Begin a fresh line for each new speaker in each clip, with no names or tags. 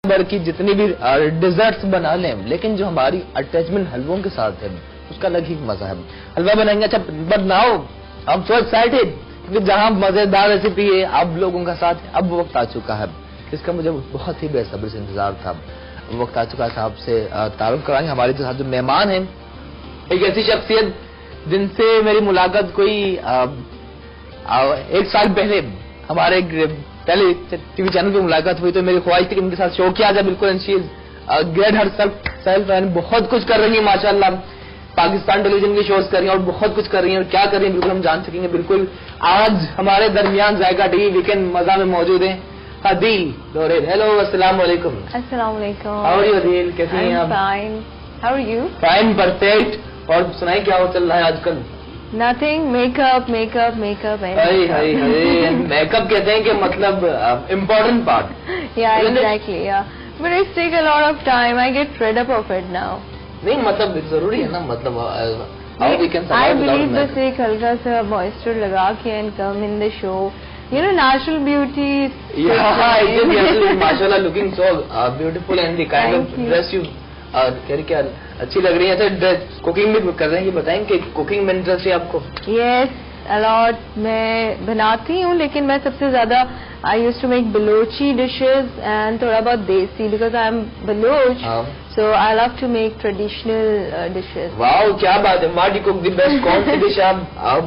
भर की जितनी भी डिजर्ट्स बना लें, लेकिन जो हमारी अटैचमेंट हलवों के साथ है उसका अलग ही मजा है। हलवा बनाएंगे, अच्छा बनाओ, I'm so excited, क्योंकि जहाँ मजेदार रेसिपी है आप लोगों का साथ अब वक्त आ चुका है, इसका मुझे बहुत ही बेसब्री से इंतजार था। वक्त आ चुका है साहब से तारुफ कराएंगे। हमारे साथ जो मेहमान हैं, एक ऐसी शख्सियत जिनसे मेरी मुलाकात कोई 1 साल पहले हमारे पहले टीवी चैनल पे मुलाकात हुई, तो मेरी ख्वाहिश थी कि उनके साथ शो किया जाए। बिल्कुल and she is great her self and बहुत कुछ कर रही है माशाल्लाह, पाकिस्तान टेलीविजन के शोज कर रही हैं और बहुत कुछ कर रही हैं, और क्या कर रही हैं बिल्कुल हम जान सकेंगे। बिल्कुल आज हमारे दरमियान जायका टीवी वीकेंड मजा में मौजूद हैं अदील लोरेन। हेलो, अस्सलाम वालेकुम।
अस्सलाम वालेकुम।
हाउ आर यू अदील, कैसी हैं आप?
Fine, how are you?
Fine, perfect. और सुनाई क्या हो चल रहा है आजकल?
Nothing, makeup makeup makeup.
Makeup कहते हैं कि मतलब important part.
Yeah exactly, yeah but it's take a lot of time, I get fed up of it now.
नहीं मतलब जरूरी है ना, मतलब
आई बिलीव बस एक हल्का सा मॉइस्चर लगा के and come in the show, you know, natural beauty.
माशाल्लाह, looking so beautiful and the kind of dress you क्या अच्छी लग रही है। अच्छा, कुकिंग भी कर रहे हैं, ये बताएं कि कुकिंग में इंटरेस्ट है आपको?
Yes, a lot. मैं बनाती हूँ, लेकिन मैं सबसे ज्यादा I used to make Balochi dishes and थोड़ा बहुत देसी, because I am Baloch, so I love to make traditional dishes.
Wow, क्या बात है। What do you cook the best? कौन सी डिश आप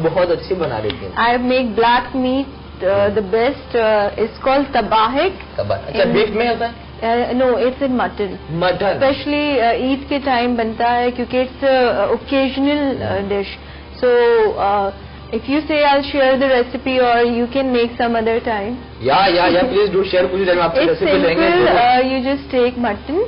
बहुत अच्छी बना लेती हैं?
I make black meat. The best is called tabahik.
अच्छा, बीफ में होता है?
No, it's in mutton.
Mutton
Especially Eid के टाइम बनता है, क्योंकि it's occasional dish. So if you say, I'll share the recipe, or you can make some other time.
Yeah, please do share. कुछ time आपकी recipe लेंगे।
It's simple. You just take mutton.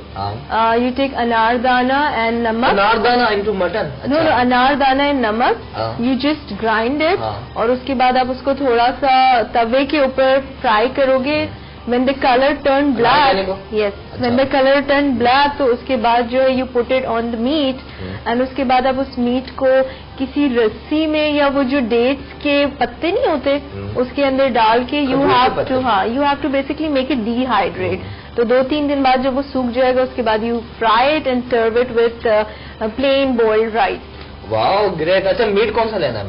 You take anardana and namak.
Anardana into mutton?
No, anardana and namak. You just grind it. और उसके बाद आप उसको थोड़ा सा तवे के ऊपर फ्राई करोगे। When the color turn black, yes, when the color turn black, तो उसके बाद जो है you put it on the meat, and उसके बाद आप उस मीट को किसी रस्सी में, या वो जो डेट्स के पत्ते नहीं होते, उसके अंदर डाल के you have to basically make it dehydrate. तो 2-3 दिन बाद जब वो सूख जाएगा, उसके बाद you fry it and serve it with plain boiled rice.
Wow, great. अच्छा, मीट कौन सा लेना है?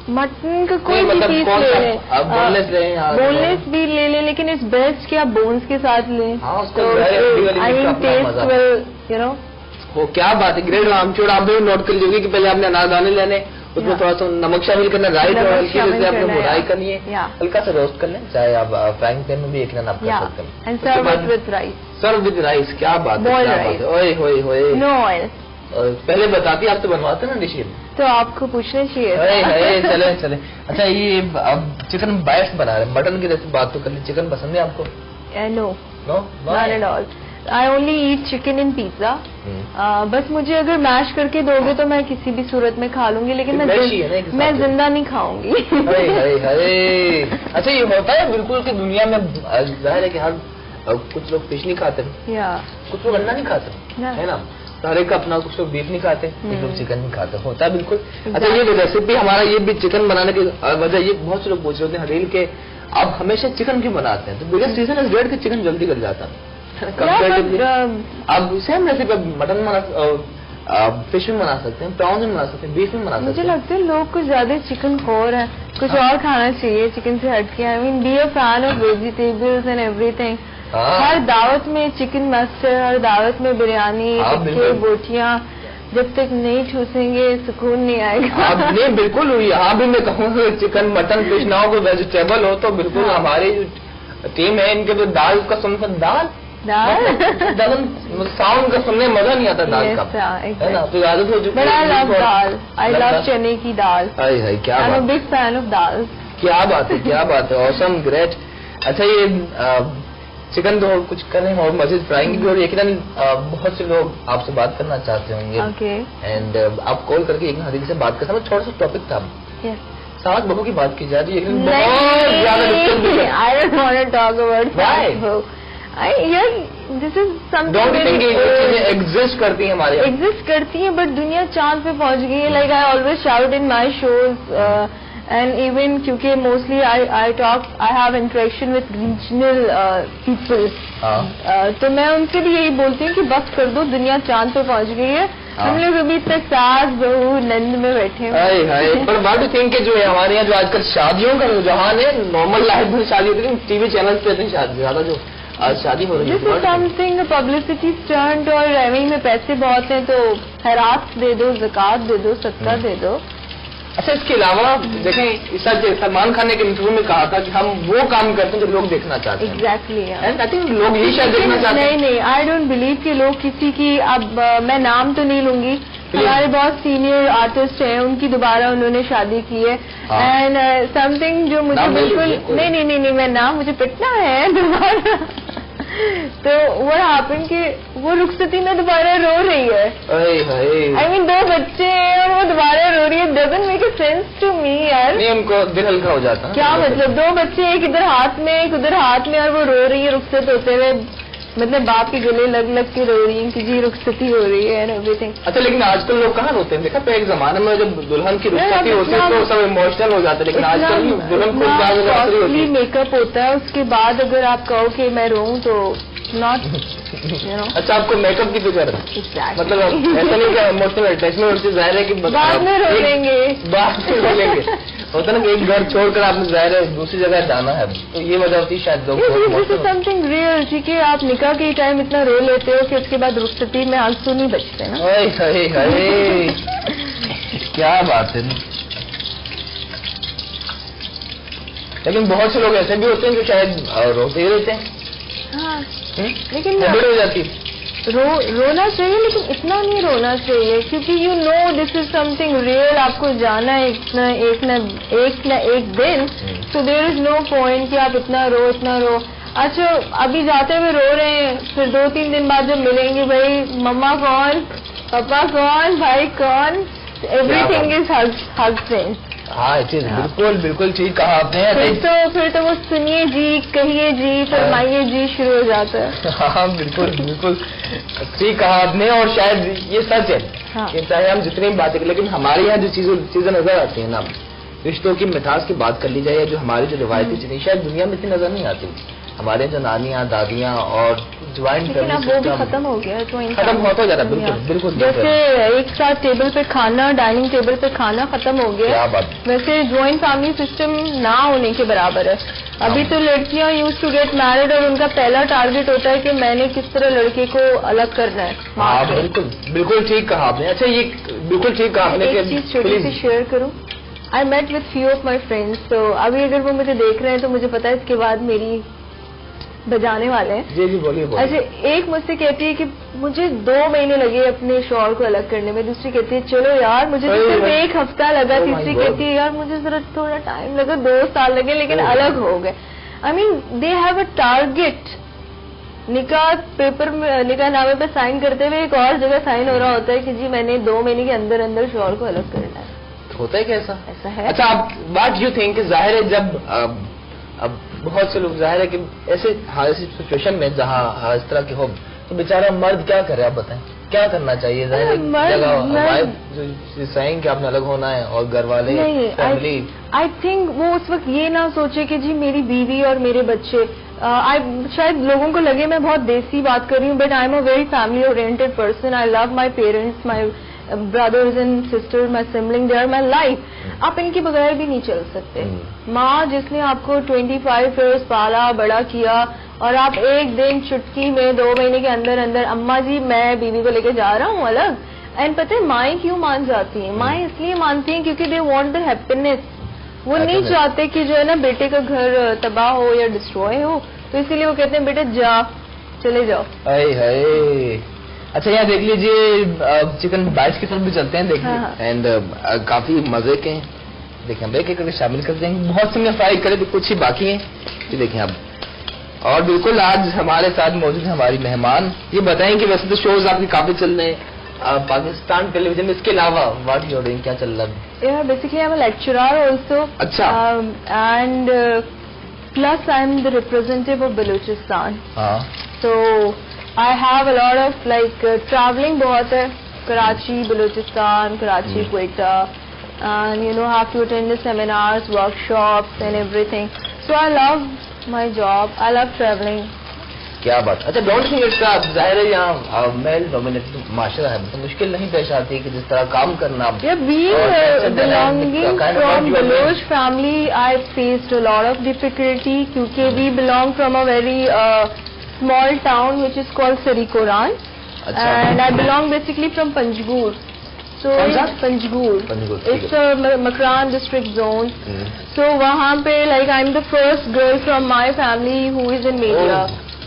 मटन का कोई भी पीस ले लें, बोनलेस भी ले लें, लेकिन इट्स बेस्ट कि आप बोन्स के साथ लें। तो I mean taste will, you know.
वो क्या बात है, ग्रेट। आमचूर आप भी नोट कर लीजिए कि पहले आपने अनारदाने लेने, उसमें थोड़ा सा नमक शामिल करना, राइट, और हल्की से आपने बुराई करनी है, हल्का सा रोस्ट कर लें, चाहे आप फ्राइंग पैन में भी एक आप कर सकते हैं।
And serve it with rice.
Serve with rice, क्या बात है। ओए होए होए,
नो ऑयल।
पहले बताती, आप तो बनवाते ना डिश,
तो आपको पूछना चाहिए।
चले। अच्छा, ये अब चिकन बाइट्स बना रहे हैं, मटन की रेसिपी बात तो कर ली। चिकन पसंद है आपको?
No, not at all. I only eat chicken in pizza. बस मुझे अगर मैश करके दोगे तो मैं किसी भी सूरत में खा लूंगी, लेकिन मैं जिंदा नहीं खाऊंगी।
अच्छा, ये होता है बिल्कुल कि दुनिया में जाहिर है कि हर कुछ लोग फिश नहीं खाते, कुछ लोग अंडा नहीं खाते, है ना, सारे का अपना, कुछ लोग बीफ नहीं खाते, कुछ लोग चिकन नहीं खाते, होता है बिल्कुल। अच्छा, ये रेसिपी हमारा ये भी चिकन बनाने की वजह, ये बहुत से लोग पूछ रहे हैं हरील के आप हमेशा चिकन क्यों बनाते हैं? तो बिगेस्ट रीजन इज डेट कि चिकन जल्दी गल जाता है। आप सेम रेसिपी मटन बना, फिश में बना सकते हैं, प्रॉन्स में बना सकते हैं, बीफ में बना सकते हैं।
मुझे लगता है लोग कुछ ज्यादा चिकन खोर है, कुछ और खाना चाहिए चिकन से हटके। I mean be a fan of vegetables and everything. हर दावत में चिकन मस्ट है, हर दावत में बिरयानी, टिक्के, बोटियां, जब तक नहीं ठूसेंगे सुकून नहीं आएगा।
नहीं, बिल्कुल। यहाँ भी मैं कहूँगा चिकन, मटन, फिश ना हो, कोई वेजिटेबल हो तो बिल्कुल। हमारी जो टीम है, इनके तो दाल का सुनकर दाल साउंड का सुनने मजा नहीं आता दाल का, है ना, तो आदत हो चुकी है।
I love dal, I love चने की दाल।
क्या
I am a big fan of dal.
क्या बात है, ऑसम, ग्रेट। अच्छा, ये चिकन तो कुछ करें और मजीद फ्राइंग भी, और यकीनन बहुत से लोग आपसे बात करना चाहते होंगे, एंड आप कॉल करके एक हदील से बात कर सकते। थोड़ा सा टॉपिक था, सास बहू की बात की जा रही है, बहुत ज्यादा।
I don't want to talk about this is something
exist करती है, हमारे
एग्जिस्ट करती है, बट दुनिया चांद पे पहुंच गई है। Like I always shout in my shows and even क्योंकि mostly I have interaction with regional people, तो मैं उनसे भी यही बोलती हूँ कि बस कर दो, दुनिया चांद पे पहुंच गई है, हम लोग अभी तक सास बहू नंद में बैठे हैं।
पर व्हाट डू थिंक कि जो है हमारे यहाँ जो आजकल शादियों का रुझान है, नॉर्मल लाइफ में शादी होती है, टीवी चैनल पे इतनी ज्यादा जो आज शादी हो रही है,
this is something publicity stunt, और रेवेन्यू में पैसे बहुत हैं तो खैरात दे दो, ज़कात दे दो, सदका दे दो।
अच्छा, इसके अलावा देखें, सलमान खान ने एक इंटरव्यू में कहा था कि हम वो काम करते हैं जो लोग देखना चाहते हैं।
एग्जैक्टली,
आई थिंक लोग यही शायद देखना चाहते हैं।
नहीं, आई डोंट बिलीव कि लोग किसी की, अब मैं नाम तो नहीं लूंगी, हमारे बहुत सीनियर आर्टिस्ट हैं, उनकी दोबारा उन्होंने शादी की है, एंड समथिंग जो मुझे बिल्कुल नहीं, मैं नाम मुझे पिटना है दोबारा तो वो हैपन कि वो रुखसती में दोबारा रो रही है। आई मीन 2 बच्चे हैं और वो दोबारा रो रही है, doesn't make a sense to me यार।
नहीं, हमको दिल हल्का हो जाता है।
क्या मतलब 2 बच्चे, एक इधर हाथ में एक उधर हाथ में, और वो रो रही है रुखसत होते हुए, मतलब बाप के गले लग लग के रो रही है कि जी रुखसती हो रही है एंड एवरीथिंग।
अच्छा, लेकिन आजकल लोग कहाँ रोते हैं? देखा तो एक जमाने में जब दुल्हन की रुखसती होती है तो सब इमोशनल हो जाते हैं, लेकिन आजकल दुल्हन खुद
कॉस्टली मेकअप होता है, उसके बाद अगर आप कहो कि मैं रोऊं तो नॉट
अच्छा, आपको मेकअप की फिक्र है? मतलब ऐसा नहीं कि इमोशनल अटैचमेंट होती है, जाहिर है कि
बाद में रो लेंगे,
बाद में रो लेंगे, होता ना कि एक घर छोड़कर आपने जाहिर है दूसरी जगह जाना है, तो ये वजह होती है शायद लोग।
दिस इज समथिंग रियल जी, कि आप निकाह के टाइम इतना रो लेते हो कि उसके बाद रुखसती में आंसू नहीं बचते ना।
क्या बात है। लेकिन बहुत से लोग ऐसे भी होते हैं जो शायद रोते ही रहते हैं।
हाँ, लेकिन
हो जाती
रोना चाहिए, लेकिन इतना नहीं रोना चाहिए, क्योंकि you know this is something real, आपको जाना है एक न एक दिन, तो देयर इज नो पॉइंट कि आप इतना रो। अच्छा, अभी जाते हुए रो रहे हैं, फिर 2-3 दिन बाद जब मिलेंगे, भाई मम्मा कौन, पापा कौन, भाई कौन, एवरीथिंग इज हग फ्रेंड्स।
हाँ, बिल्कुल ठीक कहा आपने।
फिर तो वो सुनिए जी, कहिए जी, फरमाइए जी शुरू हो जाता है।
हाँ, बिल्कुल ठीक कहा आपने, और शायद ये सच है कि चाहे हम जितनी भी बातें करें, लेकिन हमारे यहाँ जो चीजें नजर आती है ना, रिश्तों की मिठास की बात कर ली जाए, या जो हमारी जो रिवायती चीजें शायद दुनिया में इतनी नजर नहीं आती। हमारे जो नानियाँ, दादियाँ और ज्वाइंट फैमिली,
वो भी खत्म हो गया है,
खत्म होता जा रहा है। बिल्कुल
जैसे एक साथ टेबल पे खाना, डाइनिंग टेबल पे खाना खत्म हो गया।
क्या बात।
वैसे ज्वाइंट फैमिली सिस्टम ना होने के बराबर है। अभी तो लड़कियां यूज टू गेट मैरिड, और उनका पहला टारगेट होता है कि मैंने किस तरह लड़के को अलग करना है।
हाँ, बिल्कुल ठीक कहा आपने। अच्छा, ये बिल्कुल ठीक कहा आपने।
एक चीज छोटी सी शेयर करूँ, I met with few of my friends, तो अभी अगर वो मुझे देख रहे हैं तो मुझे पता है इसके बाद मेरी बजाने वाले हैं।
जी बोलिए।
अच्छा, एक मुझसे कहती है कि मुझे 2 महीने लगे अपने शौहर को अलग करने में, दूसरी कहती है चलो यार मुझे तो सिर्फ 1 हफ्ता लगा, तीसरी कहती है यार मुझे जरा थोड़ा टाइम लगा, 2 साल लगे, लेकिन अलग हो गए। I mean they have a target. निकाह पेपर में, निकाह नामे पे साइन करते हुए एक और जगह साइन हो रहा होता है कि जी मैंने 2 महीने के अंदर अंदर शौहर को अलग करना है।
होता है कैसा?
ऐसा है।
अच्छा, आप व्हाट यू थिंक, जाहिर है जब अब बहुत से लोग, जाहिर है कि ऐसे सिचुएशन में जहाँ इस तरह के हो, तो बेचारा मर्द क्या करे? आप बताएं, क्या करना चाहिए? जाहिर है जगह saying कि आपने अलग होना है, और घर वाले फैमिली,
आई थिंक वो उस वक्त ये ना सोचे कि जी मेरी बीवी और मेरे बच्चे, शायद लोगों को लगे मैं बहुत देसी बात कर रही हूँ, but I am a very family oriented person. I love my parents, my brothers and sisters, my siblings, they are my life. आप इनके बगैर भी नहीं चल सकते। माँ जिसने आपको 25 years पाला बड़ा किया, और आप एक दिन चुटकी में 2 महीने के अंदर अंदर अम्मा जी मैं बीवी को लेके जा रहा हूँ अलग, एंड पता है माएँ क्यों मान जाती हैं? माएँ इसलिए मानती हैं क्योंकि दे वांट द हैप्पीनेस। वो नहीं चाहते कि जो है ना बेटे का घर तबाह हो या डिस्ट्रॉय हो, तो इसीलिए वो कहते हैं बेटे जा, चले जाओ।
अच्छा, यहाँ देख लीजिए, चिकन बाइट्स की तरफ भी चलते हैं, देखिए, एंड काफी मजे के हैं। देखिए, हम एक करके शामिल कर देंगे, बहुत से फ्राई करें तो कुछ ही बाकी हैं। ये देखें आप, और बिल्कुल आज हमारे साथ मौजूद है हमारी मेहमान। ये बताएं कि वैसे तो शोज आपके काफी चल रहे हैं पाकिस्तान टेलीविजन में, इसके अलावा व्हाट यू आर डूइंग, क्या चल रहा है?
Yeah, basically I'm a lecturer also.
अच्छा।
And plus I'm the representative of Balochistan.
हाँ।
So I have a lot of like traveling बहुत है, Karachi, Balochistan, Karachi, Quetta, and have to attend the seminars, workshops and everything. So I love my job. I love traveling.
क्या बात. अच्छा, don't think it's जाहिर है यहाँ male dominated माशरा है, तो मुश्किल नहीं पेश आती कि जिस तरह काम करना.
Belonging from Baloch family, I faced a lot of difficulty क्योंकि we belong from a very small town which is called Sarikoran. And I belong basically from Panjgur. So it's Panjgur. It's a Makran district zone. So वहाँ पे like I'm the first girl from my family who is in media.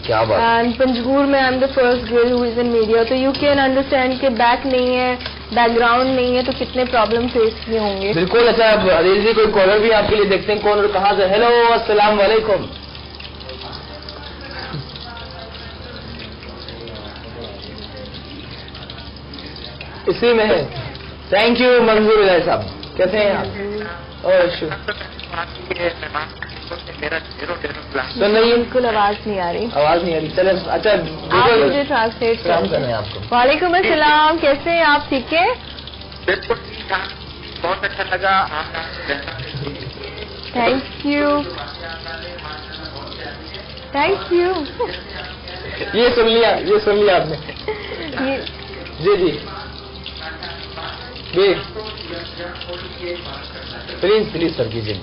क्या बात.
And Panjgur में I'm the first girl who is in media. तो you can understand कि back नहीं है, background नहीं है, तो कितने problem face किए होंगे.
बिल्कुल. अच्छा, अदील जी, कोई कॉलर भी आपके लिए देखते हैं, कौन और कहाँ से. हेलो, अस्सलाम वालेकुम. इसी में है. थैंक यू मंजूर इलाही साहब, कैसे हैं आप? और सुन रही है?
बिल्कुल आवाज नहीं आ रही.
आवाज नहीं आ रही. चले. अच्छा,
आप मुझे ट्रांसलेट
करें आपको.
वालेकुम अस्सलाम, कैसे हैं आप? ठीक है,
बिल्कुल ठीक ठाक, बहुत अच्छा लगा.
Thank you. Thank you.
ये सुन लिया आपने. जी प्लीज सर कीजिए.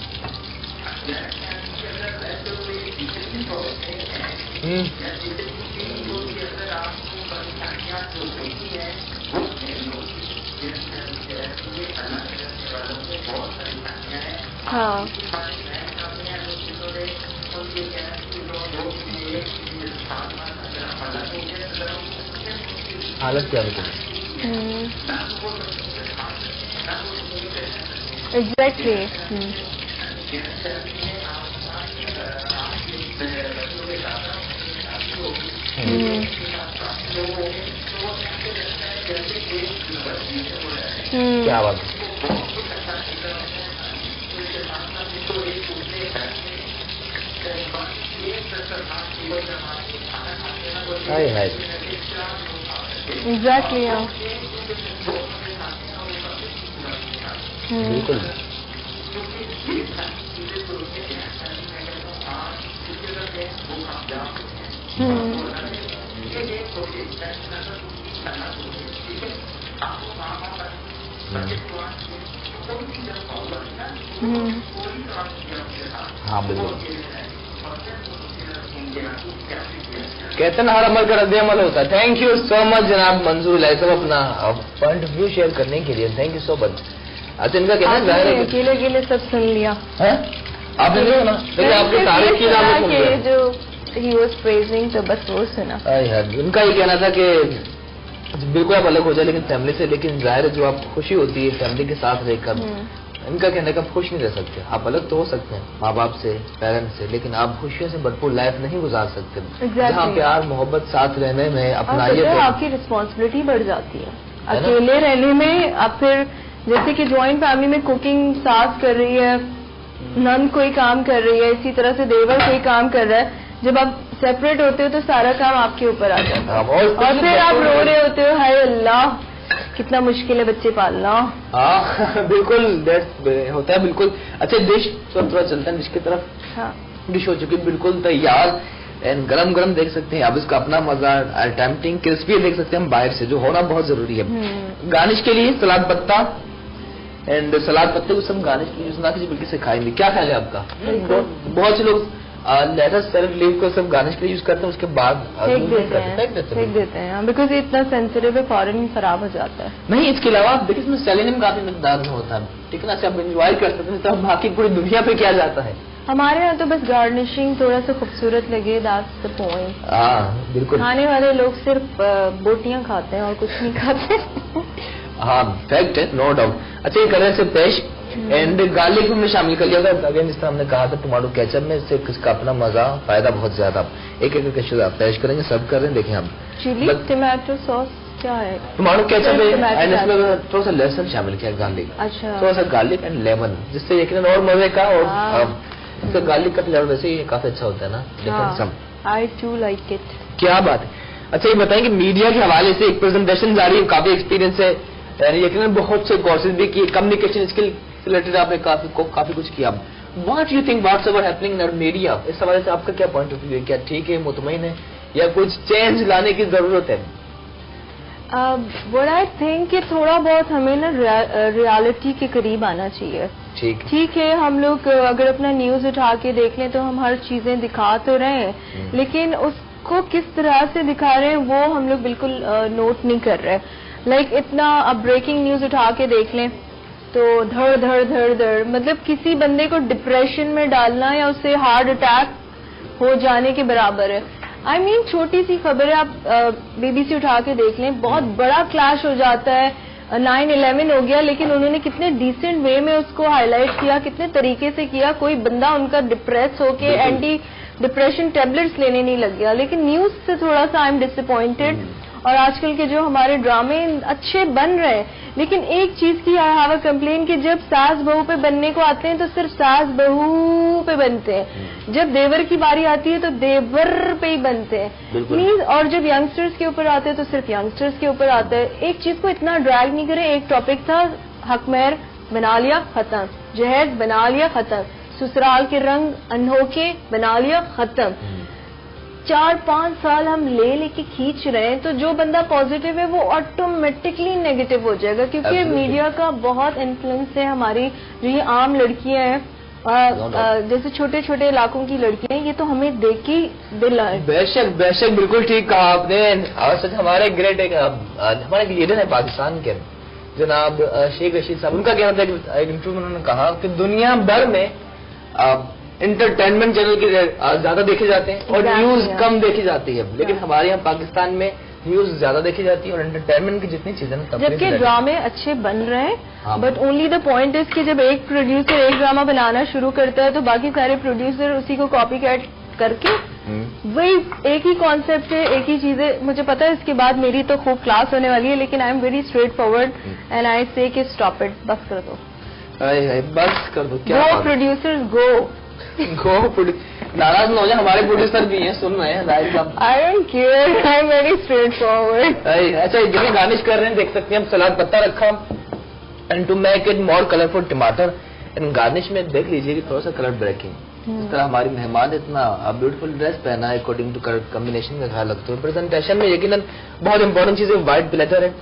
हाँ.
हालत क्या है?
Exactly.
क्या बात. हाय.
Exactly. Yeah.
बिल्कुल. हाँ बिल्कुल. कहते हैं हर अमल का रद्द-ए-अमल होता है. थैंक यू सो मच जनाब मंजूर इलाही साहब, अपना पॉइंट ऑफ व्यू शेयर करने के लिए. Thank you so much. अच्छा, इनका कहना है
अकेले सब सुन लिया
है. आपने नहीं सुना? देखिए, आपकी तारीफ की नाम सुन लिया.
जो he was praising, तो बस वो सुना.
उनका ये कहना था कि बिल्कुल आप अलग हो जाए लेकिन फैमिली से, लेकिन जाहिर जो आप खुशी होती है फैमिली के साथ रहकर, इनका कहने का आप खुश नहीं रह सकते. आप अलग तो हो सकते हैं माँ बाप से, पेरेंट्स से, लेकिन आप खुशियों से भरपूर लाइफ नहीं गुजार सकते. जहाँ प्यार मोहब्बत साथ रहने में अपनाइए तो
आपकी रिस्पॉन्सिबिलिटी बढ़ जाती है. अकेले रहने में आप फिर जैसे कि ज्वाइंट फैमिली में कुकिंग सास कर रही है, नन कोई काम कर रही है, इसी तरह से देवर कोई काम कर रहा है. जब आप सेपरेट होते हो तो सारा काम आपके ऊपर आ जाता है और फिर आप रो रहे होते हो, हाय अल्लाह कितना मुश्किल है बच्चे पालना.
हाँ बिल्कुल, होता है बिल्कुल. अच्छा, डिश थोड़ा चलता है डिश की तरफ.
हाँ,
डिश हो चुकी बिल्कुल तैयार एंड गरम गरम देख सकते हैं आप इसका अपना मजा. टेम्पटिंग क्रिस्पी देख सकते हैं हम बाहर से, जो होना बहुत जरूरी है. गार्निश के लिए सलाद पत्ता एंड सलाद पत्ते को सब गार्निश के लिए यूज ना कीजिए बल्कि से खाएंगे. क्या ख्याल है आपका? बहुत से लोग लेटस सेल्फ लीव को सब गार्निश के लिए यूज करते हैं, उसके बाद
फेंक देते हैं बिकॉज ये इतना सेंसिटिव है, फौरन खराब हो जाता है.
नहीं, इसके अलावा देखिए इसमें सेलेनियम काफी मिकदार में होता है. ठीक है ना, आप एंजॉय कर सकते हैं. तो बाकी पूरी दुनिया पे क्या जाता है,
हमारे यहाँ तो बस गार्निशिंग थोड़ा सा खूबसूरत लगे, दैट्स द पॉइंट.
हाँ बिल्कुल.
खाने वाले लोग सिर्फ बोटियां खाते हैं और कुछ नहीं खाते.
हाँ फैक्ट है, नो डाउट. अच्छा, ये करें से पेश एंड गार्लिक में शामिल कर लिया था. अगेन जिस तरह हमने कहा था टमाटो केचप में, इससे इसका अपना मजा फायदा बहुत ज्यादा. एक एक करके आप पेश करेंगे, सर्व कर रहे हैं. देखें हम
चिली टमाटो सॉस क्या है,
टमाटो केचप है एंड इसमें थोड़ा सा लहसुन शामिल किया, गार्लिक.
अच्छा,
थोड़ा सा गार्लिक एंड लेमन, जिससे यकीनन और मजे का. और इसका गार्लिक का फ्लेवर वैसे ही काफी अच्छा होता है ना.
आई टू लाइक इट.
क्या बात है. अच्छा, ये बताएं कि मीडिया के हवाले से एक प्रेजेंटेशन जारी है, काफी एक्सपीरियंस है यानी यकीनन बहुत से कोर्सेज भी किए, कम्युनिकेशन स्किल रिलेटेड आपने काफी कुछ किया। What you think what's ever happening in media, इस हवाले से आपका क्या पॉइंट ऑफ व्यू है? क्या ठीक है, मुतमईन है, या कुछ चेंज लाने की जरूरत है?
व्हाट आई थिंक कि थोड़ा बहुत हमें ना रियलिटी के करीब आना चाहिए। ठीक है, हम लोग अगर अपना न्यूज उठा के देख लें तो हम हर चीजें दिखा तो रहे हैं, लेकिन उसको किस तरह से दिखा रहे हैं वो हम लोग बिल्कुल नोट नहीं कर रहे। लाइक इतना अब ब्रेकिंग न्यूज उठा के देख लें तो धड़ धड़ धड़ धड़, मतलब किसी बंदे को डिप्रेशन में डालना या उससे हार्ट अटैक हो जाने के बराबर है। I mean, छोटी सी खबर है, आप BBC उठा के देख लें, बहुत बड़ा क्लैश हो जाता है, 9/11 हो गया, लेकिन उन्होंने कितने डिसेंट वे में उसको हाईलाइट किया, कितने तरीके से किया, कोई बंदा उनका डिप्रेस होके एंटी डिप्रेशन टेबलेट्स लेने नहीं लग गया। लेकिन न्यूज से थोड़ा सा आई एम डिसअपॉइंटेड। और आजकल के जो हमारे ड्रामे अच्छे बन रहे हैं, लेकिन एक चीज की आई हैव अ कंप्लेन कि जब सास बहू पे बनने को आते हैं तो सिर्फ सास बहू पे बनते हैं, जब देवर की बारी आती है तो देवर पे ही बनते हैं प्लीज। और जब यंगस्टर्स के ऊपर आते हैं तो सिर्फ यंगस्टर्स के ऊपर आता है। एक चीज को इतना ड्रैग नहीं करें। एक टॉपिक था हक महर बना लिया खत्म, जहेज बना लिया खत्म, ससुराल के रंग अनहोके बना लिया खत्म। 4-5 साल हम लेके खींच रहे हैं, तो जो बंदा पॉजिटिव है वो ऑटोमेटिकली नेगेटिव हो जाएगा, क्योंकि मीडिया का बहुत इन्फ्लुएंस है। हमारी जो ये आम लड़कियां हैं, जैसे छोटे छोटे इलाकों की लड़कियां, ये तो हमें देख के दिल आए।
बेशक बिल्कुल ठीक कहा आपने। और सच हमारे ग्रेट हमारे लीडर है पाकिस्तान के जनाब शेख रशीद साहब, उनका कहना था एक इंटरव्यू में उन्होंने कहा कि दुनिया भर में इंटरटेनमेंट चैनल के ज्यादा देखे जाते हैं और न्यूज कम देखी जाती है, लेकिन हमारे यहाँ पाकिस्तान में न्यूज ज्यादा देखी जाती है और एंटरटेनमेंट की जितनी चीजें ना,
जबकि ड्रामे अच्छे बन रहे हैं। But only the point is कि जब एक प्रोड्यूसर एक ड्रामा बनाना शुरू करता है तो बाकी सारे प्रोड्यूसर उसी को कॉपी कैट करके वही एक ही कॉन्सेप्ट है, एक ही चीजें। मुझे पता है इसके बाद मेरी तो खूब क्लास होने वाली है, लेकिन I am very straight forward and I से कि स्टॉप इट, बस कर दो,
बस कर दो। क्या
गो प्रोड्यूसर्स गो
नाराज न हो जाए, हमारे प्रोड्यूसर भी हैं, सुन रहे हैं राइट साहब।
I don't care, I am very straight forward.
अच्छा, जैसे गार्निश कर रहे हैं देख सकते हैं हम, सलाद पत्ता रखा and to make it more colourful टमाटर एंड गार्निश में देख लीजिए कि थोड़ा सा कलर ब्रेकिंग। इस तरह हमारी मेहमान इतना ब्यूटीफुल ड्रेस पहना है अकॉर्डिंग टू कलर कॉम्बिनेशन का ख्याल रखते हुए। प्रेजेंटेशन में यकीनन बहुत इंपॉर्टेंट चीज है, व्हाइट प्लेटर है,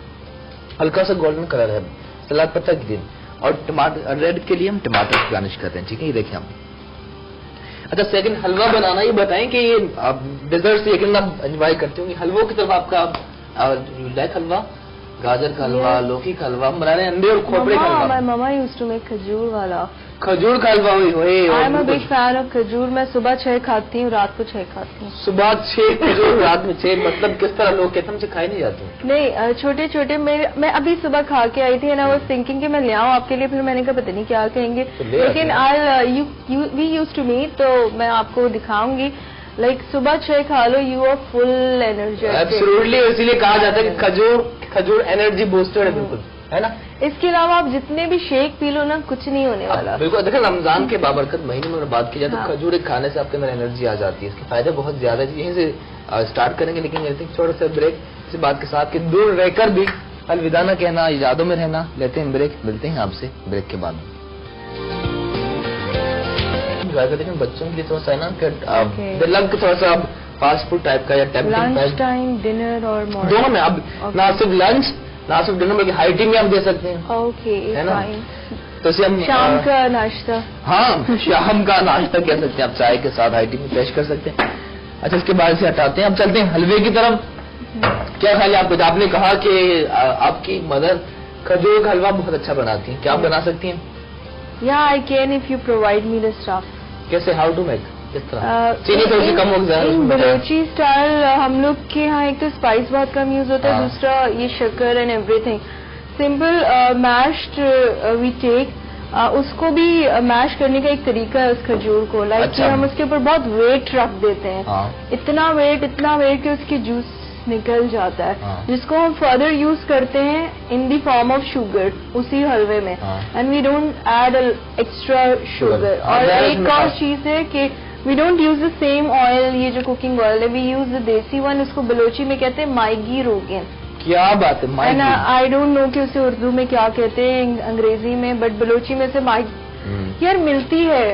हल्का सा गोल्डन कलर है, सलाद पत्ता ग्रीन, और टमाटर रेड के लिए हम टमाटर गार्निश करते हैं। ठीक है, ये देखिए हम। अच्छा, सेकंड हलवा बनाना, ये बताएं कि ये डिजर्ट यकीन आप एंजॉय करते होंगे। हलवों की तरफ आपका लाइक हलवा, गाजर का हलवा, लौकी का हलवा, हम बना रहे हैं अंडे और खोपड़े का हलवा।
मामा यूज्ड टू मेक खजूर वाला,
खजूर का हलवा। I
am a big fan of khajur. मैं सुबह 6 खाती हूँ, रात को 6 खाती हूँ।
सुबह 6 खजूर, रात में 6, मतलब किस तरह लोग कहते हमसे खाए नहीं जाते?
नहीं, छोटे छोटे। मैं अभी सुबह खा के आई थी एंड आई वाज थिंकिंग कि मैं ले आऊँ आपके लिए, फिर मैंने कहा पता नहीं क्या कहेंगे, लेकिन वी यूज्ड टू मीट, तो मैं आपको दिखाऊंगी। लाइक सुबह 6 खा लो, you are full energy.
Absolutely, इसीलिए कहा जाता है कि खजूर एनर्जी बूस्टर है, बिल्कुल, है ना।
इसके अलावा आप जितने भी शेक पी लो ना, कुछ नहीं होने वाला।
बिल्कुल, देखो रमजान के बाबरकत महीने में बात की जाए तो खजूर खाने से आपके अंदर एनर्जी आ जाती है, इसके फायदे बहुत ज्यादा है। यहीं से स्टार्ट करेंगे, लेकिन आई थिंक थोड़ा सा ब्रेक इस बात के साथ कि दूर रहकर भी अलविदा न कहना, यादों में रहना। लेते हैं ब्रेक, मिलते हैं आपसे ब्रेक के बाद। बच्चों के लिए थोड़ा सा ना थोड़ा सा फास्ट फूड टाइप का या
लंच टाइम, डिनर और मॉर्निंग
दोनों में। अब ना सिर्फ लंच ना सिर्फ डिनर, बल्कि हाई टी में आप दे सकते हैं।
ओके,
है ना। तो हम
शाम का नाश्ता,
हाँ शाम का नाश्ता कह सकते हैं, आप चाय के साथ हाई टी में पेश कर सकते हैं। अच्छा, इसके बाद से हटाते हैं, अब चलते हैं हलवे की तरफ। क्या ख्याल है आपको? आपने कहा कि आपकी मदर खजूर का हलवा बहुत अच्छा बनाती है, क्या आप बना सकती हैं?
या I can if you provide me the stuff.
कैसे, हाउ टू मेक? किस तरह? चीनी थोड़ी सी कम हो जाए।
बलोची स्टाइल हम लोग के यहाँ एक तो स्पाइस बहुत कम यूज होता है, दूसरा ये शक्कर and everything simple mashed we take. उसको भी मैश करने का एक तरीका है उस खजूर को, लाइक कि हम उसके ऊपर बहुत वेट रख देते हैं, इतना वेट कि उसकी जूस निकल जाता है, जिसको हम फर्दर यूज करते हैं in the form of sugar उसी हलवे में, and we don't add extra sugar. और एक और चीज है कि we don't use the same oil, ये जो कुकिंग ऑयल है, we use the desi one, उसको बलोची में कहते हैं माइगी रोगन।
क्या बात है।
आई डोंट नो कि उसे उर्दू में क्या कहते हैं, अंग्रेजी में, बट बलोची में से यार मिलती है,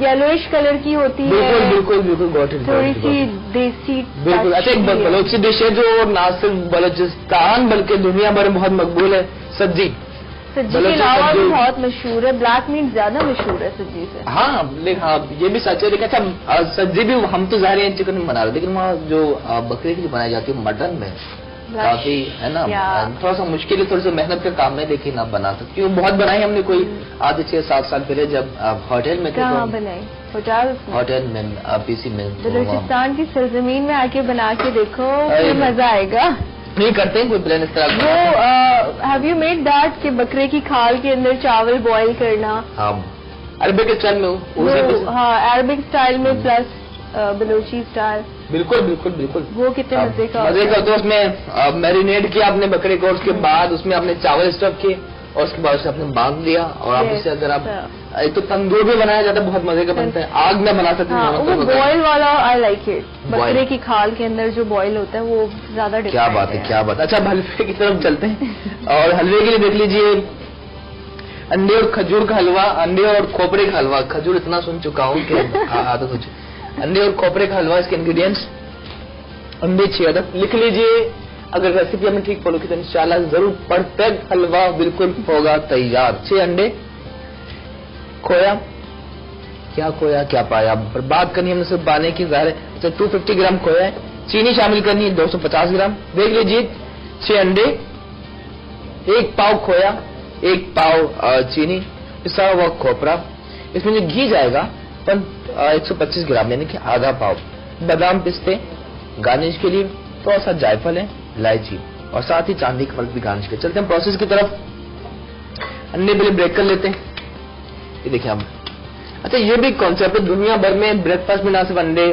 येलोइश कलर की होती है।
बिल्कुल बिल्कुल गॉट इट।
थोड़ी सी देसी।
बिल्कुल। अच्छा, एक बलोची डिश है जो ना सिर्फ बलोचिस्तान बल्कि दुनिया भर में बहुत मकबूल है, सज्जी।
सज्जी के अलावा भी बहुत मशहूर है, ब्लैक मीट ज्यादा मशहूर है सज्जी से।
हाँ लेकिन हाँ ये भी सच है। लेकिन अच्छा सज्जी भी हम तो ज़ाहिर है चिकन में बना रहे, लेकिन वहाँ जो बकरे की बनाई जाती है मटन में काफी है ना, थोड़ा सा मुश्किल है, थोड़ी सी मेहनत का काम है, लेकिन आप बना सकती हूँ। बहुत बनाई हमने कोई आज 6-7 साल पहले जब होटल में थे।
कहाँ बनाई?
होटल में पीसी में।
बलूचिस्तान की सरजमीन में आके बना के देखो, फिर मजा आएगा।
नहीं करते हैं कोई प्लान इस तरह।
वो हैव यू मेड दैट कि बकरे की खाल के अंदर चावल बॉईल करना?
हाँ अरबिक स्टाइल में।
हाँ अरबिक स्टाइल में प्लस बलोची स्टाइल।
बिल्कुल बिल्कुल बिल्कुल।
वो कितने मजे का
तो उसमें मैरिनेट किया आपने बकरे को, उसके बाद उसमें आपने चावल स्टफ किए और उसके बाद उसे आपने बांध दिया। और आप उससे अगर आप एक तो तंदूर भी बनाया जाता है, बहुत मजे का बनता है, आग में बना सकते हैं।
वो बॉयल वाला आई लाइक इट, बकरे की खाल के अंदर जो बॉयल होता है वो ज्यादा।
क्या बात है, क्या बात। अच्छा हलवे की तरफ चलते हैं। और हलवे के लिए देख लीजिए अंडे और खजूर का हलवा, अंडे और खोपरे का हलवा। खजूर इतना सुन चुका हूँ कि आदत हो चुकी। अंडे और खोपरे का हलवा, इसके इंग्रेडिएंट्स अंडे 6 अदद लिख लीजिए। अगर रेसिपी हमें ठीक फॉलो की तो इंशाल्लाह जरूर परफेक्ट हलवा बिल्कुल होगा तैयार। 6 अंडे, खोया, क्या खोया क्या पाया, पर बात करनी हमने सिर्फ पाने की ज़ाहिर है। अच्छा 250 ग्राम खोया है, चीनी शामिल करनी है 250 ग्राम। देख लीजिए 6 अंडे, 1 पाव खोया, 1 पाव चीनी, पिसा हुआ खोपरा, इसमें जो घी जाएगा 125 ग्राम यानी कि आधा पाव, बादाम पिस्ते गार्निश के लिए, थोड़ा सा जायफल है, इलायची और साथ ही चांदी का फल भी गार्निश के। चलते हैं प्रोसेस की तरफ। अंडे पहले ब्रेक कर लेते हैं, ये देखिए हम। अच्छा ये भी कॉन्सेप्ट है, दुनिया भर में ब्रेकफास्ट में ना सिर्फ अंडे,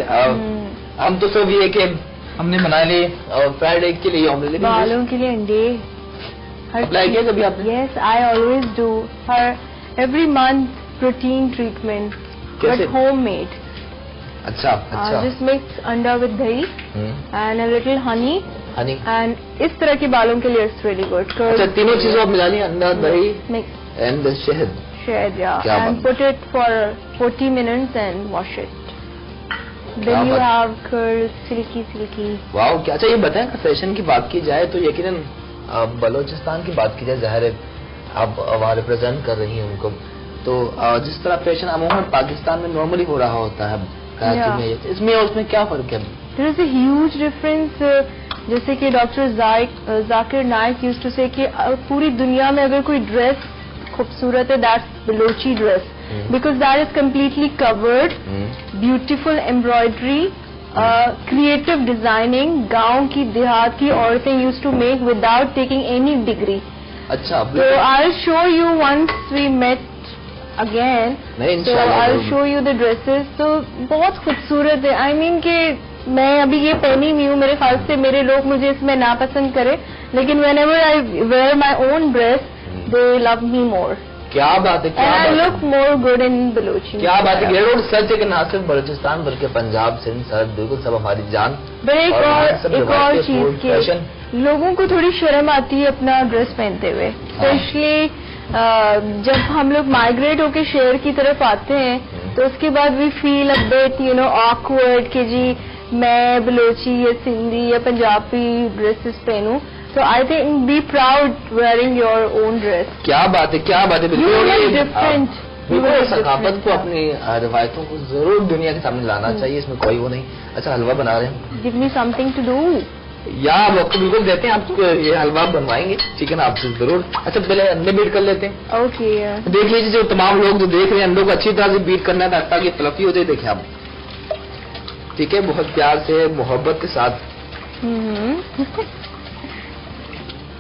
हम तो सब ये कि हमने बना लिए फ्राइड एग के लिए ऑमलेट,
बालों के लिए अंडे
अप्लाई किया कभी आपने?
Yes I always do, her every month protein treatment but homemade.
अच्छा अच्छा।
जस्ट मिक्स अंडा विद दही and a little honey and इस तरह के बालों के लिए इट्स रियली गुड।
अच्छा तीनों चीजों आप मिला लिया, अंडा दही
मिक्स
एंड शहद
yeah, and put it for 40 minutes and wash it. Then you have curls, silky.
Wow क्या। अच्छा ये बताएं फैशन की बात की जाए तो यकीनन बलोचिस्तान की बात की जाए, जाहिर है आप वहाँ रिप्रेजेंट कर रही हैं उनको, तो जिस तरह फैशन अमूमन पाकिस्तान में नॉर्मली हो रहा होता है कराची में, इसमें और उसमें क्या फर्क है?
There is a huge difference. जैसे कि doctor Zakir Naik used to say कि पूरी दुनिया में अगर कोई ड्रेस खूबसूरत है that's Balochi dress, because that is completely covered, beautiful embroidery, creative designing, गांव की देहात की औरतें use to make without taking any degree.
अच्छा
तो I will show you once we met again, तो I will show you the dresses. तो बहुत खूबसूरत है, आई मीन कि मैं अभी ये पहनी हुई हूँ, मेरे ख्याल से मेरे लोग मुझे इसमें नापसंद करें, लेकिन whenever I wear my own dress they love me more.
क्या बात है, क्या
and
बात
I look more good in Balochi.
क्या बात है, ये सच है कि ना सिर्फ बलूचिस्तान बल्कि पंजाब सिंध सर बिल्कुल सब हमारी जान।
एक और चीज के लोगों को थोड़ी शर्म आती है अपना ड्रेस पहनते हुए, स्पेशली जब हम लोग माइग्रेट होके शहर की तरफ आते हैं तो उसके बाद we feel a bit awkward कि जी मैं बलोची या सिंधी या पंजाबी ड्रेसेस पहनूं। So I think be proud wearing your own dress.
क्या बात है, क्या बात है।
डिफरेंट
सकाफत को अपनी रिवायतों को जरूर दुनिया के सामने लाना चाहिए, इसमें कोई वो नहीं। अच्छा हलवा बना रहे हैं,
give me something to do.
या आप आपको बिल्कुल देते हैं, आप ये हलवा बनवाएंगे चिकन आपसे जरूर। अच्छा पहले अंडे बीट कर लेते हैं।
ओके
देख लीजिए जो तमाम लोग जो देख रहे हैं अंडों को अच्छी तरह से बीट करना है ताकि फ्लफी हो जाए। देखें आप, ठीक है, बहुत प्यार से मोहब्बत के साथ,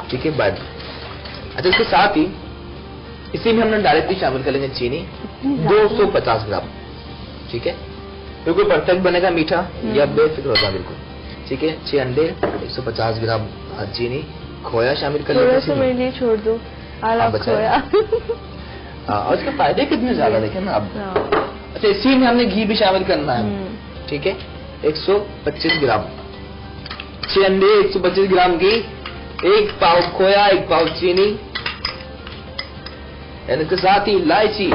ठीक है बाद। अच्छा इसके साथ ही इसी में हमने डायरेक्टली शामिल कर लेंगे चीनी 250 ग्राम, ठीक है, बिल्कुल परफेक्ट बनेगा मीठा, या बेफिक्र होगा बिल्कुल, ठीक है। 6 अंडे, 150 ग्राम चीनी, खोया शामिल कर लेंगे।
थोड़ा मेरे लिए छोड़ दो, खोया।
और इसके फायदे कितने ज्यादा देखें ना आप। अच्छा इसी में हमने घी भी शामिल करना है, ठीक है, 125 ग्राम, 6 अंडे, 125 ग्राम घी, 1 पाव खोया, 1 पाव चीनी, इनके साथ ही इलायची।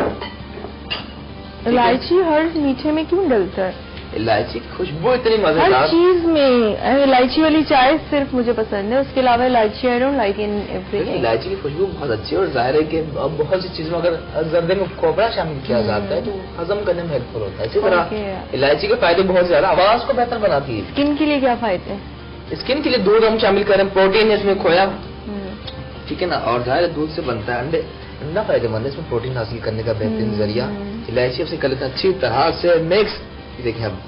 इलायची हर मीठे में क्यों डलता है?
इलायची की खुशबू इतनी मजेदार।
हर चीज में इलायची वाली चाय सिर्फ मुझे पसंद है, उसके अलावा इलायची I don't like in everything.
इलायची की खुशबू बहुत अच्छी है और जाहिर है कि अब बहुत सी चीजों में अगर जर्दे में खोपड़ा शामिल किया जाता है तो हजम करने में हेल्पफुल होता है। इसी तरह इलायची के फायदे बहुत ज्यादा, आवाज को बेहतर बनाती है।
स्किन के लिए क्या फायदे हैं?
स्किन के लिए दूध हम शामिल करें, प्रोटीन है इसमें खोया, ठीक है ना, और जाहिर है दूध से बनता है। अंडा फायदेमंद है, इसमें प्रोटीन हासिल करने का बेहतरीन जरिया। इलायची से कर लेते हैं अच्छी तरह से मिक्स। देखिए अब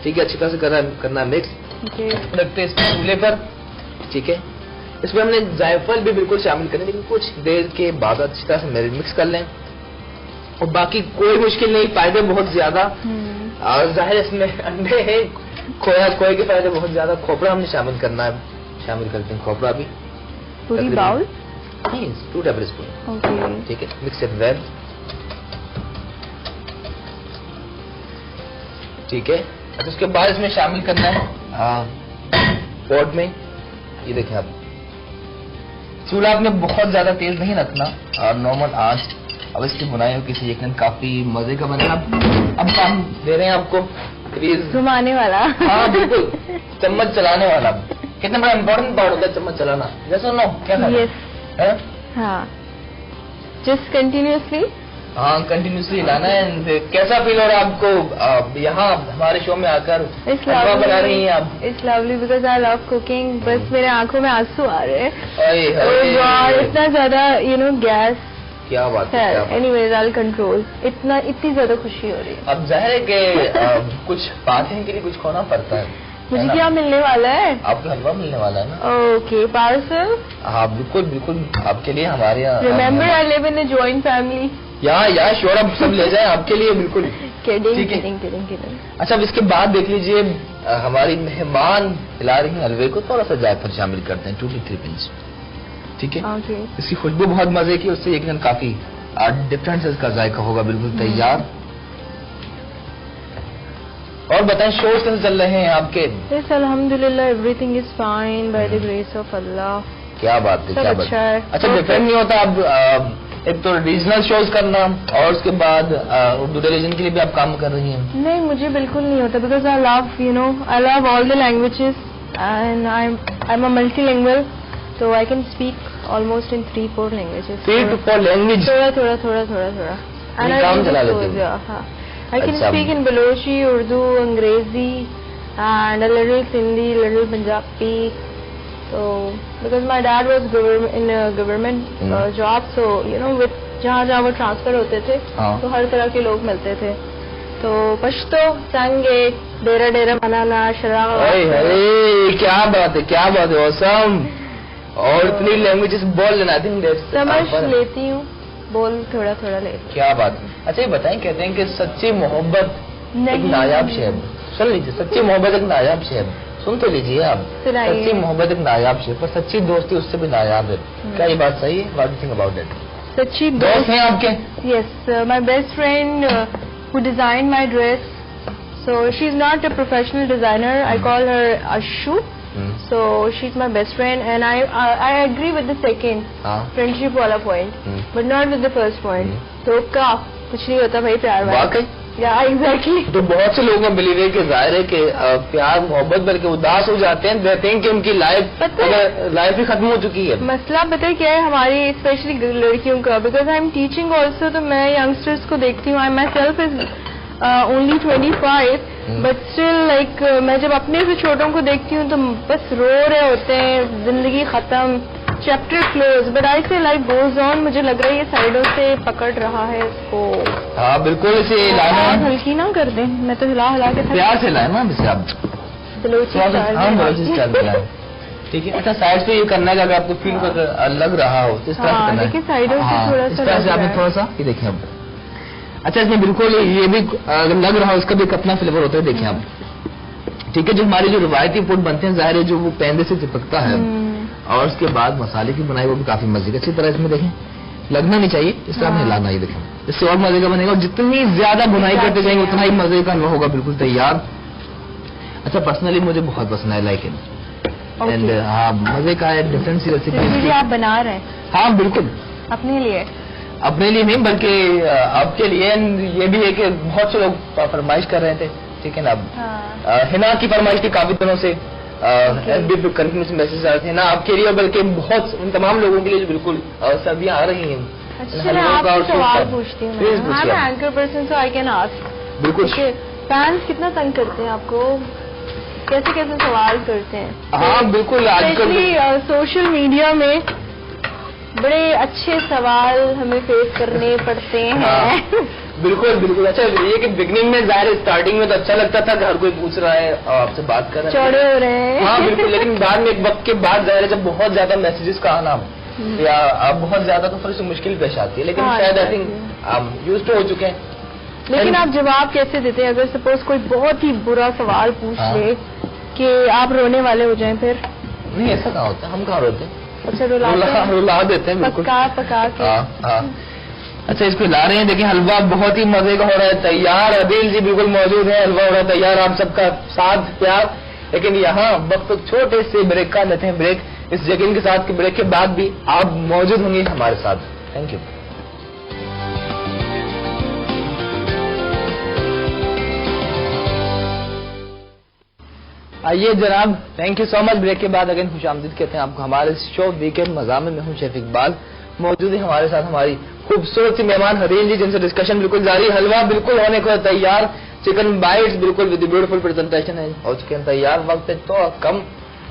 ठीक है, अच्छी तरह से करना है मिक्स। रखते हैं इसमें चूल्हे पर, ठीक है। इसमें हमने जायफल भी बिल्कुल शामिल करें, लेकिन कुछ देर के बाद अच्छी तरह से मिक्स कर लें। और बाकी कोई मुश्किल नहीं, फायदे बहुत ज्यादा। और जाहिर इसमें अंडे है, खोए के फायदे बहुत ज्यादा। खोपड़ा हमने शामिल करना है, शामिल करते हैं खोपड़ा भी।
पूरी बाउल
नहीं, 2 टेबल स्पून, ठीक है। मिक्स इट वेल, ठीक है। अच्छा, उसके बाद इसमें शामिल करना है पॉट में। ये देखें आप, चूल्हा आपने बहुत ज्यादा तेज नहीं रखना और नॉर्मल आंच। अब इसकी बुनाई हो किसी यकीन काफी मजे का बनेगा। अब काम दे रहे हैं आपको, प्लीज
घुमाने वाला।
हाँ बिल्कुल, चम्मच चलाने वाला। कितना बड़ा इम्पोर्टेंट पार्ट होता है चम्मच चलाना, जैसा नो क्या
yes. हाँ, जस्ट कंटिन्यूसली।
हाँ, कंटिन्यूसली लाना है। कैसा फील हो रहा है आपको यहाँ हमारे शो में आकर? बना रही हैं आप?
It's lovely because I love cooking. बस मेरे आंखों में आंसू आ रहे हैं, इतना ज्यादा गैस।
क्या बात है।
Anyways I will control. इतनी ज्यादा खुशी हो रही है।
अब जाहिर है कि कुछ पाने के लिए कुछ खोना पड़ता है।
मुझे क्या मिलने वाला है?
आपको हलवा मिलने वाला है ना।
Okay, parcel.
हाँ बिल्कुल बिल्कुल, आपके लिए हमारे यहाँ।
Remember I live in a joint family.
या श्योर, अब सब ले जाए आपके लिए, बिल्कुल।
किडिंग।
अच्छा, अब इसके बाद देख लीजिए, हमारी मेहमान खिला रही हैं हलवे को, थोड़ा सा जायफल शामिल करते हैं, 2 to 3 पिंच, ठीक है। इसकी खुशबू बहुत मजे की, उससे यकीनन काफी डिफरेंट से इसका जायका होगा। बिल्कुल तैयार। और बताएं, शोज कैसे चल रहे हैं आपके?
यस, अल्हम्दुलिल्लाह, everything is fine by the grace of Allah.
क्या बात है, क्या बात है। अच्छा, डिफरेंट नहीं होता अब एक तो रीजनल शोज करना और उसके बाद उर्दू टेलीविजन के लिए भी आप काम कर रही हैं?
नहीं, मुझे बिल्कुल नहीं होता because I love all the languages and I am a multilingual, so I can speak almost in 3-4 languages.
3 to 4 language?
थोड़ा.
And काम चला लेते हैं?
हाँ. I can speak in Balochi, Urdu, Angrezi, and a little Sindhi, little Punjabi. So because my dad was in a government job, so with जहाँ वो transfer होते थे, तो हर तरह के लोग मिलते थे। तो पश्तो, संगे, डेरा मनाना, शराब।
क्या बात है, औसम। और इतनी लैंग्वेजेस बोल लेना,
समझ लेती हूँ, बोल थोड़ा लेती।
क्या बात है। अच्छा, ये बताएं, कहते हैं कि सच्ची मोहब्बत एक नायाब शेर। सुन लीजिए, सच्ची मोहब्बत एक नायाब शेर, सुन तो लीजिए आप। सच्ची मोहब्बत एक नायाब शेर, पर सच्ची दोस्ती उससे भी नायाब है। क्या ये बात सही है? What do you think about that?
सच्ची
दोस्त हैं आपके?
Yes, my best friend who designed my dress. So she's not a professional designer. I call her Ashu. So she's my best friend, and I agree with the second friendship वाला point, but not with the first point. तो क्या कुछ नहीं होता भाई प्यार में।
वाकई?
या एग्जैक्टली।
तो बहुत से लोगों का बिलीव है कि जाहिर है कि प्यार मोहब्बत बल्कि उदास हो जाते हैं, कहते हैं कि उनकी लाइफ ही खत्म हो चुकी है।
मसला पता है क्या है हमारी स्पेशली लड़कियों का, because I am teaching also, तो मैं यंगस्टर्स को देखती हूँ। I myself is only 25, but still like मैं जब अपने से छोटों को देखती हूँ तो बस रो रहे होते हैं, जिंदगी खत्म, चैप्टर क्लोज, बट आई से लाइफ गोज ऑन। मुझे लग रहा है ये साइडों से पकड़ रहा है इसको।
हाँ बिल्कुल, इसे लाना
हल्की ना कर दें, मैं तो हिला के
प्यार से लाए ना इसे आप, ठीक है। अच्छा, साइड पे ये करना है, अगर आपको फील लग रहा हो इस तरह से करना है।
साइडों से थोड़ा सा,
इस तरह से आपने थोड़ा सा, ये देखिए अब। अच्छा, इसमें बिल्कुल ये भी अगर लग रहा हो, इसका भी एक अपना फ्लेवर होता है, देखिए आप, ठीक है। जो हमारे जो रिवायती फूड बनते हैं, जाहिर है जो वो पैंदे से चिपकता है, और उसके बाद मसाले की बनाई वो भी काफी मजे की। अच्छी तरह इसमें देखें, लगना नहीं चाहिए, इस तरह में हिलाना, ही देखें, इससे और मजे का बनेगा। और जितनी ज्यादा बुनाई करते जाएंगे उतना ही मजे का होगा। बिल्कुल तैयार। अच्छा, पर्सनली मुझे बहुत पसंद है, लाइक इट एंड हाँ मजे का है, डिफरेंट सी रेसिपी
आप बना रहे हैं?
हाँ बिल्कुल,
अपने लिए?
अपने लिए नहीं बल्कि आपके लिए। ये भी है कि बहुत से लोग फरमाइश कर रहे थे, ठीक है ना। अब हिना की फरमाइश थी काफी दिनों से, कंटिन्यूस मैसेज आ रहे थे ना आपके लिए, बल्कि बहुत उन तमाम लोगों के लिए बिल्कुल सर्दियाँ आ रही हैं।
अच्छा, मैं आपसे सवाल पूछती हूँ, मैं anchor person so I can ask.
बिल्कुल।
फैंस कितना तंग करते हैं आपको, कैसे कैसे सवाल करते हैं?
हाँ बिल्कुल, आजकल
सोशल मीडिया में बड़े अच्छे सवाल हमें फेस करने पड़ते हैं।
हाँ, बिल्कुल बिल्कुल। अच्छा, ये कि बिगनिंग में जाहिर स्टार्टिंग में तो अच्छा लगता था कि हर कोई पूछ रहा है और आपसे बात कर रहे हैं,
चौड़े हो रहे हैं।
हाँ बिल्कुल, लेकिन बाद में एक वक्त के बाद जाहिर है जब बहुत ज्यादा मैसेजेस का आना या बहुत ज्यादा तो थोड़ी सी मुश्किल पेश आती है, लेकिन शायद आई थिंक यूज्ड टू हो चुके हैं।
लेकिन आप जवाब कैसे देते हैं अगर सपोज कोई बहुत ही बुरा सवाल पूछ ले कि आप रोने वाले हो जाएं? फिर
नहीं, ऐसा कहाँ होता है, हम कहाँ रोते हैं।
अच्छा,
रुला देते हैं बिल्कुल,
पका के।
हाँ। अच्छा, इसको ला रहे हैं, देखिए हलवा बहुत ही मजे का हो रहा है तैयार। अदील जी बिल्कुल मौजूद है, हलवा हो रहा है तैयार, आप सबका साथ प्यार। लेकिन यहाँ वक्त छोटे से ब्रेक का लेते हैं ब्रेक, इस यकीन के साथ कि ब्रेक के बाद भी आप मौजूद होंगे हमारे साथ। Thank you. आइए जनाब, thank you so much. Break के बाद अगेन खुशामदीद कहते हैं आपको हमारे शो वीकेंड मज़ा में। मैं हूं शेफ इकबाल, मौजूद है हमारे साथ हमारी खूबसूरत सी मेहमान हदील जी, जिनसे डिस्कशन बिल्कुल जारी। हलवा बिल्कुल होने को तैयार, चिकन बाइट्स बिल्कुल विद ब्यूटीफुल प्रेजेंटेशन है और चिकन तैयार। वक्त है तो कम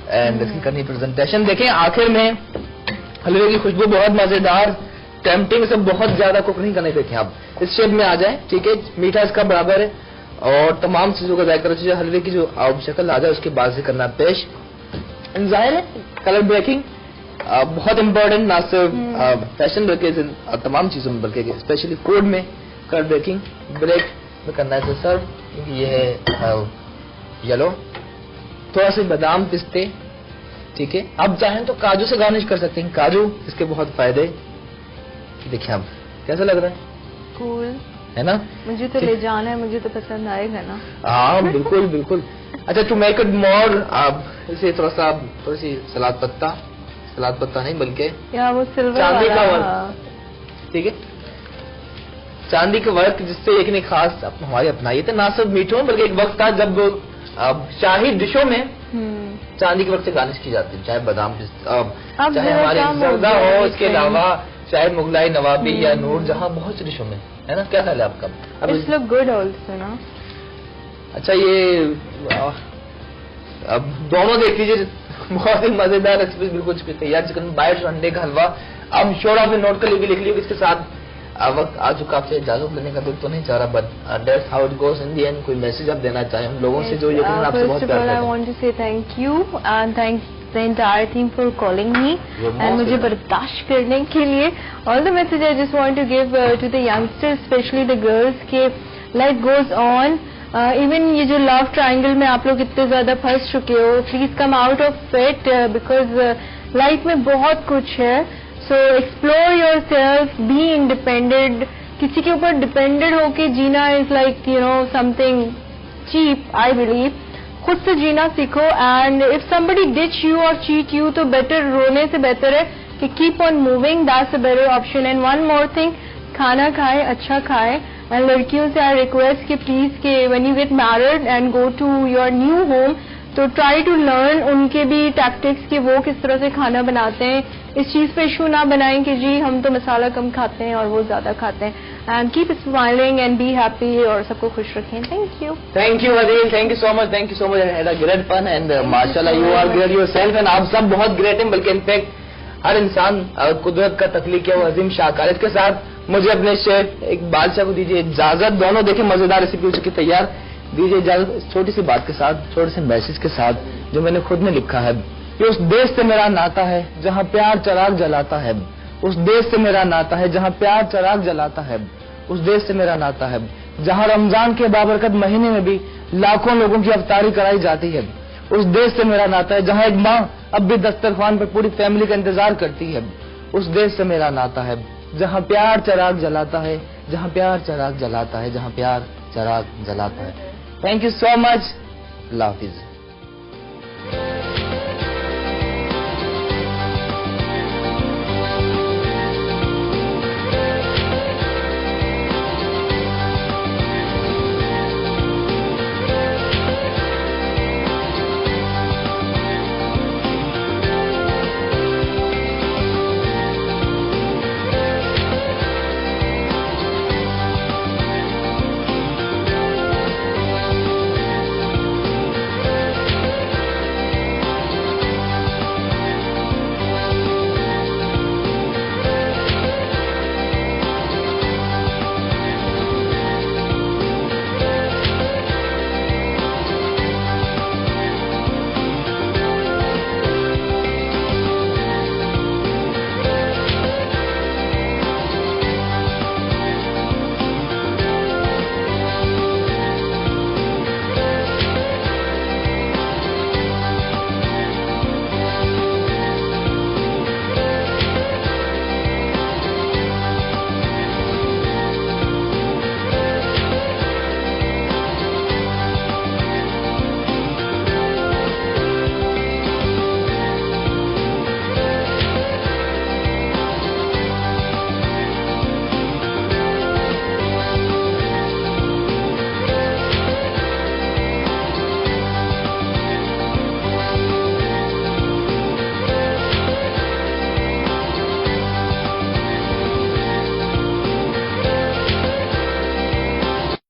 एंड इसकी करनी प्रेजेंटेशन। देखें आखिर में हलवे की खुशबू बहुत मजेदार, टेम्पटिंग से बहुत ज्यादा कुक नहीं करने देखें आप, इस शेप में आ जाए, ठीक है। मीठा इसका बराबर है और तमाम चीजों का जायका रखिए, हलवे की जो शक्ल आ जाए उसके बाद से करना पेश। जाहिर है कलर ब्रेकिंग बहुत इम्पोर्टेंट, ना सिर्फ फैशन बल्कि तमाम चीजों में, बल्कि स्पेशली फूड में कलर ब्रेकिंग ब्रेक में करना है। सर ये है येलो, थोड़ा सा बादाम पिस्ते, ठीक है। आप चाहें तो काजू से गार्निश कर सकते हैं, काजू इसके बहुत फायदे। देखिए आप कैसा लग रहा है,
कूल
है ना।
मुझे तो ले जाना है, मुझे तो पसंद आएगा ना।
हाँ बिल्कुल बिल्कुल। अच्छा, टू मेक इट मोर आप इसे थोड़ी सी सलाद पत्ता नहीं बल्कि
वो सिल्वर
चांदी का वर्क, ठीक है, चांदी का वर्क, जिससे एक ने खास हमारे अपनाई थे। ना सिर्फ मीठों बल्कि एक वक्त था जब शाही डिशों में चांदी के वर्क से गार्निश की जाती है, चाहे बादाम चाहे हमारे जर्दा हो, इसके अलावा चाहे मुगलाई नवाबी या नूर जहाँ, बहुत सी डिशों में, है ना। क्या ख्याल है आपका?
It's look good also, ना।
अच्छा, ये अब दोनों देख लीजिए, बहुत ही मजेदार रेसिपी बिल्कुल तैयार। चिकन बाइट्स, अंडे का हलवा। अब श्योर आपने नोट कर भी लिख लिया इसके साथ वक्त आ चुका, आपसे इजाजत लेने का दिल तो नहीं चाह रहा, but that's how it goes in the end. कोई मैसेज आप देना चाहें उन लोगों से जो यकीनन आपसे बहुत प्यार करते हैं?
I want to say thank you and thanks the entire team for calling me and मुझे बर्दाश्त करने के लिए। All the message I just want to give to the youngsters, especially the girls, कि life goes on. Even ये जो love triangle में आप लोग इतने ज्यादा फंस चुके हो, please come out of it because life में बहुत कुछ है। So explore yourself, be independent. किसी के ऊपर डिपेंडेंट होके जीना is like something cheap, I believe. खुद से जीना सीखो and if somebody ditch you or cheat you तो better रोने से बेहतर है कि keep on moving, that's a better option. And one more thing, खाना खाए, अच्छा खाए। and लड़कियों से I request कि please कि when you get married and go to your new home तो ट्राई टू लर्न उनके भी टैक्टिक्स कि वो किस तरह से खाना बनाते हैं। इस चीज पे इशू ना बनाएं कि जी हम तो मसाला कम खाते हैं और वो ज्यादा खाते हैं। And keep smiling and be happy और सबको खुश रखें। Thank you
Adeel, thank you so much. Had a great fun and माशाल्लाह you are great yourself and आप सब बहुत ग्रेट हैं, बल्कि इनफैक्ट हर इंसान कुदरत का तख्लीक है वो अजीम शाहकार। इसके साथ मुझे अपने शेफ एक बादशाह को दीजिए इजाजत। दोनों देखें मजेदार रेसिपी हो चुकी तैयार, दीजिए इजाजत छोटी सी बात के साथ, छोटे से मैसेज के साथ जो मैंने खुद ने लिखा है कि उस देश से मेरा नाता है जहाँ प्यार चिराग जलाता है, उस देश से मेरा नाता है जहाँ प्यार चिराग जलाता है, उस देश से मेरा नाता है जहाँ रमजान के बाबरकत महीने में भी लाखों लोगों की अफ्तारी कराई जाती है, उस देश से मेरा नाता है जहाँ एक माँ अब भी दस्तरखान पर पूरी फैमिली का इंतजार करती है, उस देश से मेरा नाता है जहाँ प्यार चिराग जलाता है, जहाँ प्यार चिराग जलाता है, जहाँ प्यार चिराग जलाता है। Thank you so much, Allah Hafiz.